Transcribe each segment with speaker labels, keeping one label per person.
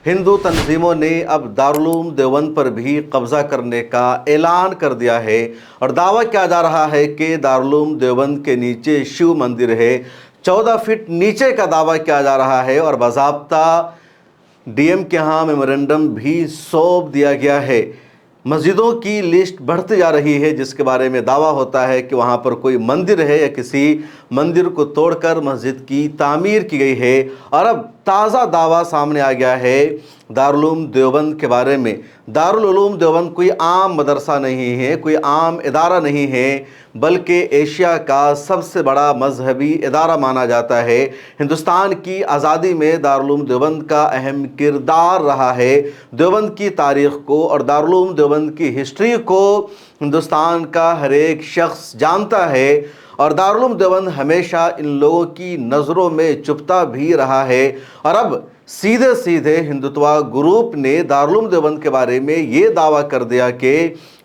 Speaker 1: हिंदू तंजीमों ने अब दारुल देवबंद पर भी कब्जा करने का ऐलान कर दिया है और दावा किया जा रहा है कि दारुल देवबंद के नीचे शिव मंदिर है। 14 फीट नीचे का दावा किया जा रहा है और बाज़ाब्ता डीएम के यहाँ मेमोरेंडम भी सौंप दिया गया है। मस्जिदों की लिस्ट बढ़ती जा रही है जिसके बारे में दावा होता है कि वहाँ पर कोई मंदिर है या किसी मंदिर को तोड़कर मस्जिद की तामीर की गई है। और अब ताज़ा दावा सामने आ गया है दारुल देवबंद के बारे में। दारुल देवबंद कोई आम मदरसा नहीं है, कोई आम इदारा नहीं है, बल्कि एशिया का सबसे बड़ा मजहबी इदारा माना जाता है। हिंदुस्तान की आज़ादी में दारुल देवबंद का अहम किरदार रहा है। देवबंद की तारीख़ को और दारुल देवबंद की हिस्ट्री को हिंदुस्तान का हर एक शख्स जानता है और दारुल देवबंद हमेशा इन लोगों की नज़रों में चुपता भी रहा है। और अब सीधे सीधे हिंदुत्वा ग्रुप ने दारुल देवबंद के बारे में ये दावा कर दिया कि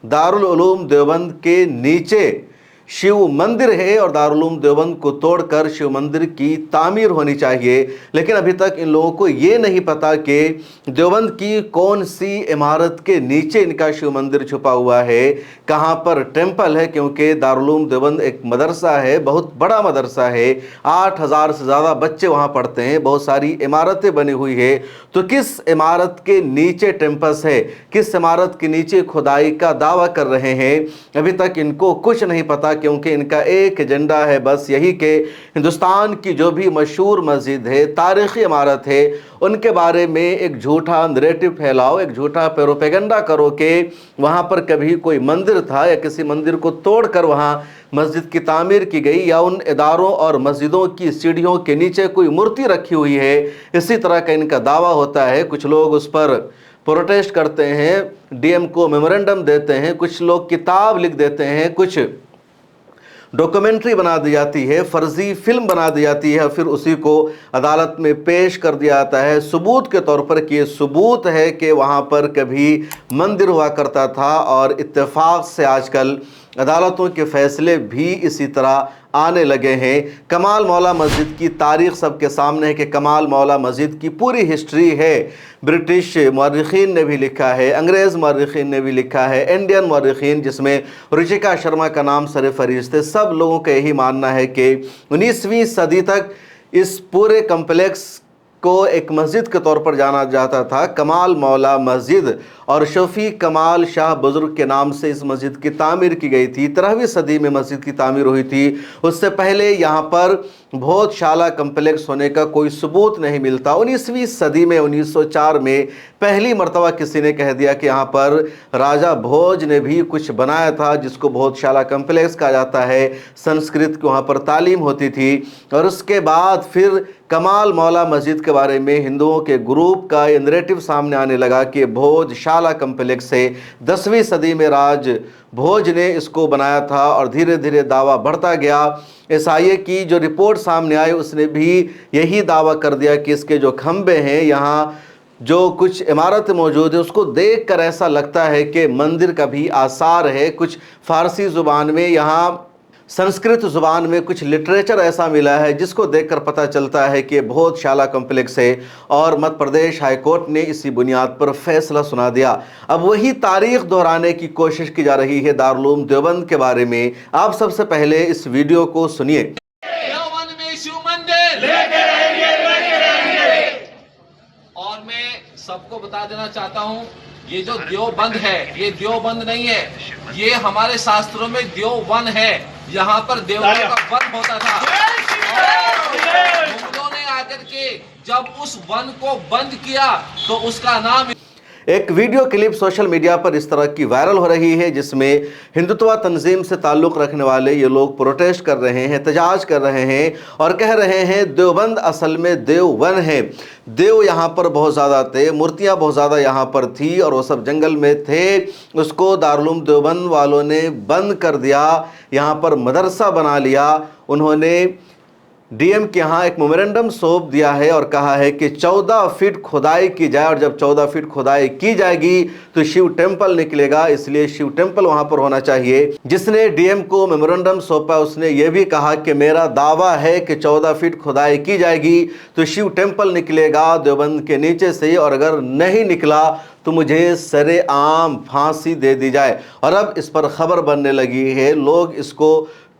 Speaker 1: दारुल देवबंद के नीचे शिव मंदिर है और दारुल देवबंद को तोड़कर शिव मंदिर की तामीर होनी चाहिए। लेकिन अभी तक इन लोगों को ये नहीं पता कि देवबंद की कौन सी इमारत के नीचे इनका शिव मंदिर छुपा हुआ है, कहाँ पर टेंपल है, क्योंकि दारुल देवबंद एक मदरसा है, बहुत बड़ा मदरसा है, 8000 से ज़्यादा बच्चे वहाँ पढ़ते हैं, बहुत सारी इमारतें बनी हुई है। तो किस इमारत के नीचे टेम्पस है, किस इमारत के नीचे खुदाई का दावा कर रहे हैं, अभी तक इनको कुछ नहीं पता, क्योंकि इनका एक एजेंडा है बस यही कि हिंदुस्तान की जो भी मशहूर मस्जिद है, तारीख़ी इमारत है, उनके बारे में एक झूठा नैरेटिव फैलाओ, एक झूठा प्रोपेगेंडा करो कि वहाँ पर कभी कोई मंदिर था या किसी मंदिर को तोड़कर वहाँ मस्जिद की तामीर की गई या उन इदारों और मस्जिदों की सीढ़ियों के नीचे कोई मूर्ति रखी हुई है। इसी तरह का इनका दावा होता है। कुछ लोग उस पर प्रोटेस्ट करते हैं, डीएम को मेमोरेंडम देते हैं, कुछ लोग किताब लिख देते हैं, कुछ डॉक्यूमेंट्री बना दी जाती है, फर्जी फिल्म बना दी जाती है और फिर उसी को अदालत में पेश कर दिया जाता है सबूत के तौर पर कि ये सबूत है कि वहाँ पर कभी मंदिर हुआ करता था। और इत्तेफाक से आजकल अदालतों के फ़ैसले भी इसी तरह आने लगे हैं। कमाल मौला मस्जिद की तारीख़ सबके सामने है कि कमाल मौला मस्जिद की पूरी हिस्ट्री है। ब्रिटिश मौर्रिखीन ने भी लिखा है, अंग्रेज़ मौर्रिखीन ने भी लिखा है, इंडियन मौर्रिखीन जिसमें रुचिका शर्मा का नाम सर फहरिस्त है, सब लोगों का यही मानना है कि 19वीं सदी तक इस पूरे कम्प्लेक्स को एक मस्जिद के तौर पर जाना जाता था, कमाल मौला मस्जिद, और शफी कमाल शाह बुजुर्ग के नाम से इस मस्जिद की तामीर की गई थी। 13वीं सदी में मस्जिद की तामीर हुई थी। उससे पहले यहाँ पर भोजशाला कम्प्लेक्स होने का कोई सबूत नहीं मिलता। 19वीं सदी में 1904 में पहली मर्तबा किसी ने कह दिया कि यहाँ पर राजा भोज ने भी कुछ बनाया था जिसको भोजशाला कम्प्लेक्स कहा जाता है। संस्कृत की वहाँ पर तालीम होती थी। और उसके बाद फिर कमाल मौला मस्जिद के बारे में हिंदुओं के ग्रुप का ये नैरेटिव सामने आने लगा कि भोजशाला कम्प्लेक्स से 10वीं सदी में राज भोज ने इसको बनाया था और धीरे धीरे दावा बढ़ता गया। एसआईए की जो रिपोर्ट सामने आई उसने भी यही दावा कर दिया कि इसके जो खंबे हैं, यहाँ जो कुछ इमारत मौजूद है, उसको देखकर ऐसा लगता है कि मंदिर का भी आसार है। कुछ फ़ारसी ज़ुबान में, यहाँ संस्कृत ज़ुबान में कुछ लिटरेचर ऐसा मिला है जिसको देखकर पता चलता है कि भोजशाला कम्प्लेक्स है। और मध्य प्रदेश हाई कोर्ट ने इसी बुनियाद पर फैसला सुना दिया। अब वही तारीख़ दोहराने की कोशिश की जा रही है दारुल देवबंद के बारे में। आप सबसे पहले इस वीडियो को सुनिए।
Speaker 2: देवबंद में शिव मंदिर और मैं सबको बता देना चाहता हूँ, ये जो देवबंद है ये देवबंद नहीं है, ये हमारे शास्त्रों में देववन है। यहाँ पर देवता का वन होता था। मुगलों ने आकर के जब उस वन को बंद किया तो उसका नाम
Speaker 1: एक वीडियो क्लिप सोशल मीडिया पर इस तरह की वायरल हो रही है जिसमें हिंदुत्व तंजीम से ताल्लुक़ रखने वाले ये लोग प्रोटेस्ट कर रहे हैं, एहतजाज कर रहे हैं और कह रहे हैं देवबंद असल में देववन है। देव यहाँ पर बहुत ज़्यादा थे, मूर्तियाँ बहुत ज़्यादा यहाँ पर थी और वो सब जंगल में थे। उसको दारुल देवबंद वालों ने बंद कर दिया, यहाँ पर मदरसा बना लिया। उन्होंने डीएम के यहाँ एक मेमोरेंडम सौंप दिया है और कहा है कि 14 फीट खुदाई की जाए, और जब 14 फीट खुदाई की जाएगी तो शिव टेम्पल निकलेगा, इसलिए शिव टेम्पल वहां पर होना चाहिए। जिसने डीएम को मेमोरेंडम सौंपा उसने ये भी कहा कि मेरा दावा है कि 14 फीट खुदाई की जाएगी तो शिव टेम्पल निकलेगा देवबंद के नीचे से, और अगर नहीं निकला तो मुझे सरेआम फांसी दे दी जाए। और अब इस पर खबर बनने लगी है, लोग इसको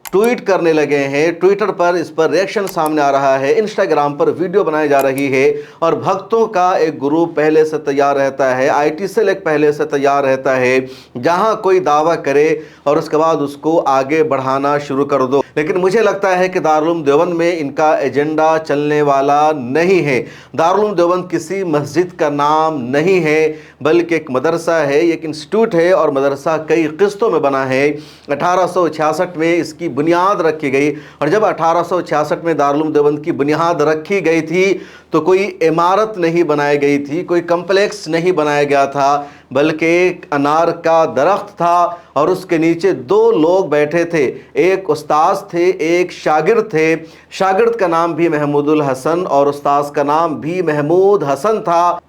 Speaker 1: ट्वीट करने लगे हैं, ट्विटर पर इस पर रिएक्शन सामने आ रहा है, इंस्टाग्राम पर वीडियो बनाई जा रही है, और भक्तों का एक ग्रुप पहले से तैयार रहता है, आईटी सेल एक पहले से तैयार रहता है, जहां कोई दावा करे और उसके बाद उसको आगे बढ़ाना शुरू कर दो। लेकिन मुझे लगता है कि दारुल देवबंद में इनका एजेंडा चलने वाला नहीं है। दारुल देवबंद किसी मस्जिद का नाम नहीं है, बल्कि एक मदरसा है, एक इंस्टीट्यूट है, और मदरसा कई किस्तों में बना है। 1866 में इसकी बुनियाद रखी गई, और जब 1866 में दारुल देवबंद की बुनियाद रखी गई थी तो कोई इमारत नहीं बनाई गई थी, कोई कम्प्लेक्स नहीं बनाया गया था, बल्कि एक अनार का दरख्त था और उसके नीचे 2 लोग बैठे थे, एक उस्ताद थे, एक शागिर्द थे। शागिर्द का नाम भी महमूदुल हसन और उस्ताद का नाम भी महमूद हसन था।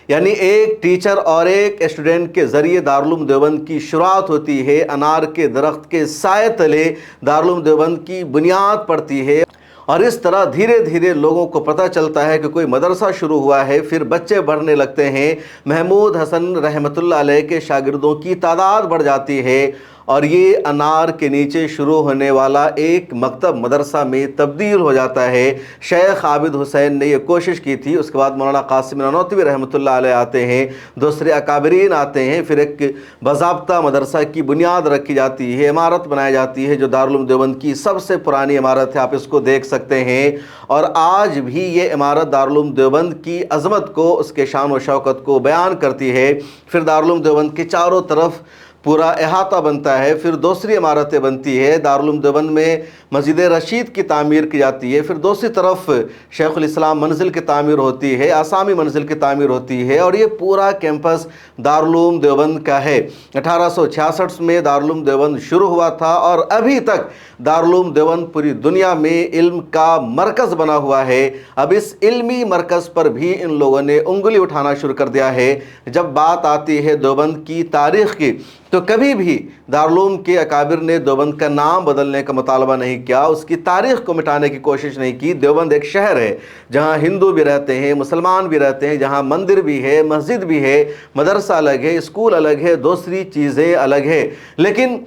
Speaker 1: यानी एक टीचर और एक स्टूडेंट के ज़रिए दारुल देवबंद की शुरुआत होती है, अनार के दरख्त के साए तले दारुल देवबंद की बुनियाद पड़ती है, और इस तरह धीरे धीरे लोगों को पता चलता है कि कोई मदरसा शुरू हुआ है, फिर बच्चे बढ़ने लगते हैं, महमूद हसन रहमतुल्लाह अलैह के शागिर्दों की तादाद बढ़ जाती है, और ये अनार के नीचे शुरू होने वाला एक मकतब मदरसा में तब्दील हो जाता है। शेख आबिद हुसैन ने ये कोशिश की थी, उसके बाद मौलाना कासिम ननौतवी रहमतुल्लाह अलैह आते हैं, दूसरे अकाबरीन आते हैं, फिर एक बाज़ाब्ता मदरसा की बुनियाद रखी जाती है, इमारत बनाई जाती है जो दारुल देवबंद की सबसे पुरानी इमारत है, आप इसको देख सकते हैं। और आज भी ये इमारत दारुल देवबंद की अज़मत को, उसके शान व शौकत को बयान करती है। फिर दारुल देवबंद के चारों तरफ पूरा अहाता बनता है, फिर दूसरी इमारतें बनती है। दारुल देवबंद में मस्जिद रशीद की तामीर की जाती है, फिर दूसरी तरफ शेखुल इस्लाम मंजिल की तामीर होती है, आसामी मंजिल की तामीर होती है, और ये पूरा कैंपस दारुल देवबंद का है। 1866 में दारुल देवबंद शुरू हुआ था, और अभी तक दारुल देवबंद पूरी दुनिया में इल्म का मरकज़ बना हुआ है। अब इस इल्मी मरकज़ पर भी इन लोगों ने उंगली उठाना शुरू कर दिया है। जब बात आती है देवबंद की तारीख़ की, तो कभी भी दारुल के अकाबिर ने देवबंद का नाम बदलने का मुतालबा नहीं किया, उसकी तारीख़ को मिटाने की कोशिश नहीं की। देवबंद एक शहर है जहाँ हिंदू भी रहते हैं, मुसलमान भी रहते हैं, जहाँ मंदिर भी है, मस्जिद भी है, मदरसा अलग है, स्कूल अलग है, दूसरी चीज़ें अलग है। लेकिन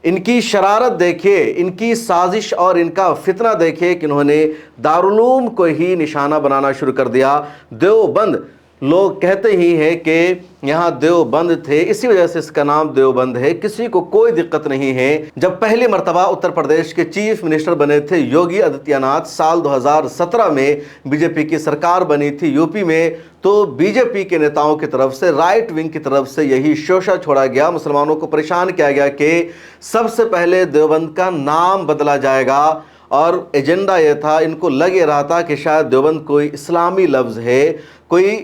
Speaker 1: इनकी शरारत देखिए, इनकी साजिश और इनका फितना देखिए कि इन्होंने दारुल को ही निशाना बनाना शुरू कर दिया। देवबंद लोग कहते ही हैं कि यहाँ देवबंद थे, इसी वजह से इसका नाम देवबंद है, किसी को कोई दिक्कत नहीं है। जब पहली मर्तबा उत्तर प्रदेश के चीफ मिनिस्टर बने थे योगी आदित्यनाथ, साल 2017 में बीजेपी की सरकार बनी थी यूपी में, तो बीजेपी के नेताओं की तरफ से, राइट विंग की तरफ से यही शोषा छोड़ा गया, मुसलमानों को परेशान किया गया कि सबसे पहले देवबंद का नाम बदला जाएगा। और एजेंडा यह था, इनको लगे रहा था कि शायद देवबंद कोई इस्लामी लफ्ज़ है, कोई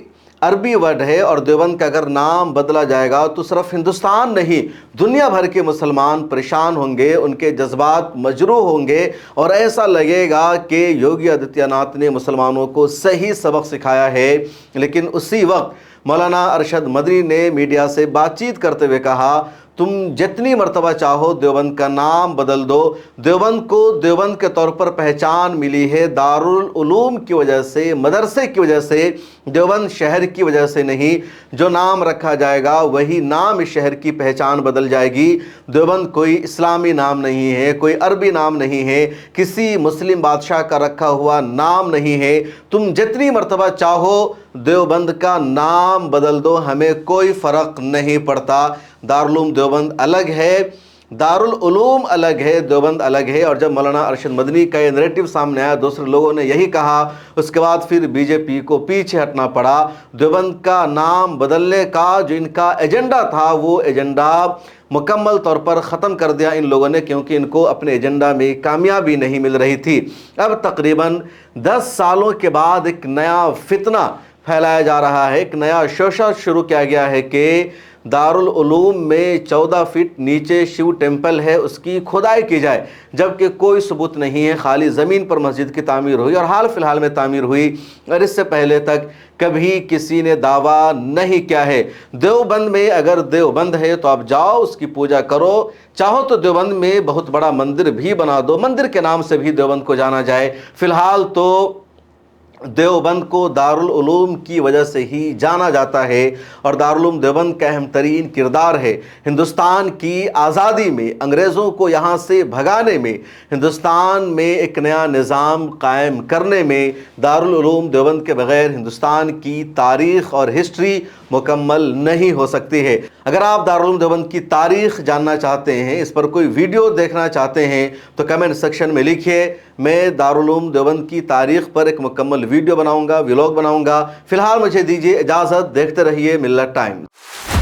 Speaker 1: अरबी वर्ड है, और देवबंद का अगर नाम बदला जाएगा तो सिर्फ हिंदुस्तान नहीं दुनिया भर के मुसलमान परेशान होंगे, उनके जज्बात मजरूह होंगे, और ऐसा लगेगा कि योगी आदित्यनाथ ने मुसलमानों को सही सबक सिखाया है। लेकिन उसी वक्त मौलाना अरशद मदनी ने मीडिया से बातचीत करते हुए कहा, तुम जितनी मर्तबा चाहो देवबंद का नाम बदल दो, देवबंद को देवबंद के तौर पर पहचान मिली है दारुल उलूम की वजह से, मदरसे की वजह से, देवबंद शहर की वजह से नहीं। जो नाम रखा जाएगा वही नाम इस शहर की पहचान बदल जाएगी। देवबंद कोई इस्लामी नाम नहीं है, कोई अरबी नाम नहीं है, किसी मुस्लिम बादशाह का रखा हुआ नाम नहीं है। तुम जितनी मर्तबा चाहो देवबंद का नाम बदल दो, हमें कोई फ़र्क नहीं पड़ता। दारुल देवबंद अलग है, दारुल उलूम अलग है, देवबंद अलग है। और जब मौलाना अरशद मदनी का ये नैरेटिव सामने आया, दूसरे लोगों ने यही कहा, उसके बाद फिर बीजेपी को पीछे हटना पड़ा। देवबंद का नाम बदलने का जो इनका एजेंडा था, वो एजेंडा मुकम्मल तौर पर ख़त्म कर दिया इन लोगों ने, क्योंकि इनको अपने एजेंडा में कामयाबी नहीं मिल रही थी। अब तकरीबन 10 सालों के बाद एक नया फितना फैलाया जा रहा है, एक नया शोषा शुरू किया गया है कि दारुल उलूम में 14 फीट नीचे शिव टेम्पल है, उसकी खुदाई की जाए, जबकि कोई सबूत नहीं है। खाली ज़मीन पर मस्जिद की तामीर हुई और हाल फिलहाल में तामीर हुई, और इससे पहले तक कभी किसी ने दावा नहीं किया है। देवबंद में अगर देवबंद है तो आप जाओ, उसकी पूजा करो, चाहो तो देवबंद में बहुत बड़ा मंदिर भी बना दो, मंदिर के नाम से भी देवबंद को जाना जाए। फिलहाल तो देवबंद को दारुल उलूम की वजह से ही जाना जाता है, और दारुल उलूम देवबंद का अहम तरीन किरदार है। हिंदुस्तान की आज़ादी में, अंग्रेज़ों को यहाँ से भगाने में, हिंदुस्तान में एक नया निज़ाम कायम करने में दारुल उलूम देवबंद के बग़ैर हिंदुस्तान की तारीख़ और हिस्ट्री मुकम्मल नहीं हो सकती है। अगर आप दारुल उलूम देवबंद की तारीख़ जानना चाहते हैं, इस पर कोई वीडियो देखना चाहते हैं, तो कमेंट सेक्शन में लिखिए। मैं दारुल उलूम देवबंद की तारीख़ पर एक मुकम्मल वीडियो बनाऊंगा, व्लॉग बनाऊंगा। फिलहाल मुझे दीजिए इजाज़त, देखते रहिए मिल्लत टाइम्स।